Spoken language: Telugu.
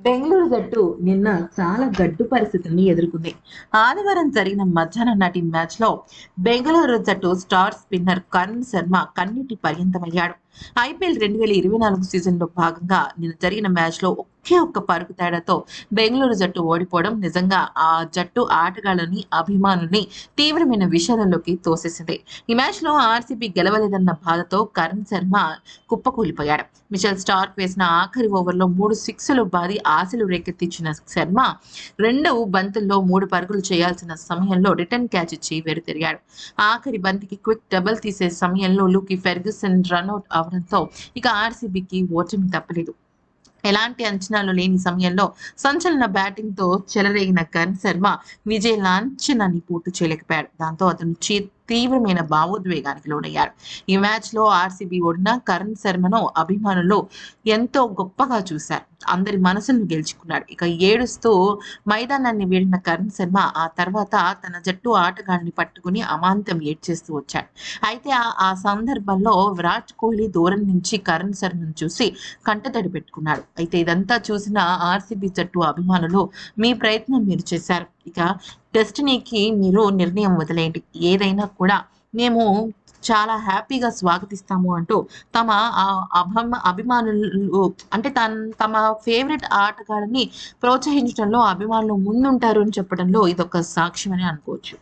బెంగళూరు జట్టు నిన్న చాలా గడ్డు పరిస్థితుల్ని ఎదుర్కొంది. ఆదివారం జరిగిన మధ్యాహ్నం నాటి మ్యాచ్‌లో బెంగళూరు జట్టు స్టార్ స్పిన్నర్ కరుణ్ శర్మ కన్నీటి పర్యంతమయ్యాడు. ఐపీఎల్ 2024 సీజన్‌లో భాగంగా నిన్న జరిగిన మ్యాచ్‌లో ఒకే ఒక్క పరుగు తేడాతో బెంగళూరు జట్టు ఓడిపోవడం నిజంగా ఆ జట్టు ఆటగాళ్లని, అభిమానుల్ని తీవ్రమైన విషాదంలోకి తోసేసింది. ఈ మ్యాచ్‌లో ఆర్సీబీ గెలవలేదన్న బాధతో కరుణ్ శర్మ కుప్పకూలిపోయాడు. మిచెల్ స్టార్క్ వేసిన ఆఖరి ఓవర్‌లో 3 సిక్స్‌లు బాది ఆశలు రేకెత్తించిన శర్మ 2 బంతుల్లో 3 పరుగులు చేయాల్సిన సమయంలో రిటర్న్ క్యాచ్ ఇచ్చి వెనుతిరిగాడు. ఆఖరి బంతికి క్విక్ డబుల్ తీసే సమయంలో లూకీ ఫెర్గ్యూసన్ రనౌట్ అవడంతో ఇక ఆర్సీబీకి ఓటమి తప్పలేదు. ఎలాంటి అంచనాలు లేని సమయంలో సంచలన బ్యాటింగ్‌తో చెలరేగిన కరణ్ శర్మ విజయ లాంఛనాన్ని పూర్తి చేయలేకపోయాడు. దాంతో అతను తీవ్రమైన భావోద్వేగానికి లోనయ్యాడు. ఈ మ్యాచ్‌లో ఆర్సీబీ ఓడిన కరణ్ శర్మను అభిమానులు ఎంతో గొప్పగా చూశారు. అందరి మనసులను గెలుచుకున్నాడు. ఇక ఏడుస్తూ మైదానాన్ని వీడిన కరణ్ శర్మ ఆ తర్వాత తన జట్టు ఆటగాడిని పట్టుకుని అమాంతం ఏడ్చేస్తూ వచ్చాడు. అయితే ఆ సందర్భంలో విరాట్ కోహ్లీ దూరం నుంచి కరణ్ శర్మను చూసి కంటతడి పెట్టుకున్నాడు. అయితే ఇదంతా చూసిన ఆర్సీబీ జట్టు అభిమానులు మీ ప్రయత్నం మీరు చేశారు. ఇక డెస్టినీకి మీరు నిర్ణయం వదిలేయండి. ఏదైనా కూడా మేము చాలా హ్యాపీగా స్వాగతిస్తాము అంటూ తమ అభిమానులు అంటే తమ ఫేవరెట్ ఆటగాళ్ళని ప్రోత్సహించడంలో అభిమానులు ముందుంటారు అని చెప్పడంలో ఇదొక సాక్ష్యం అని అనుకోవచ్చు.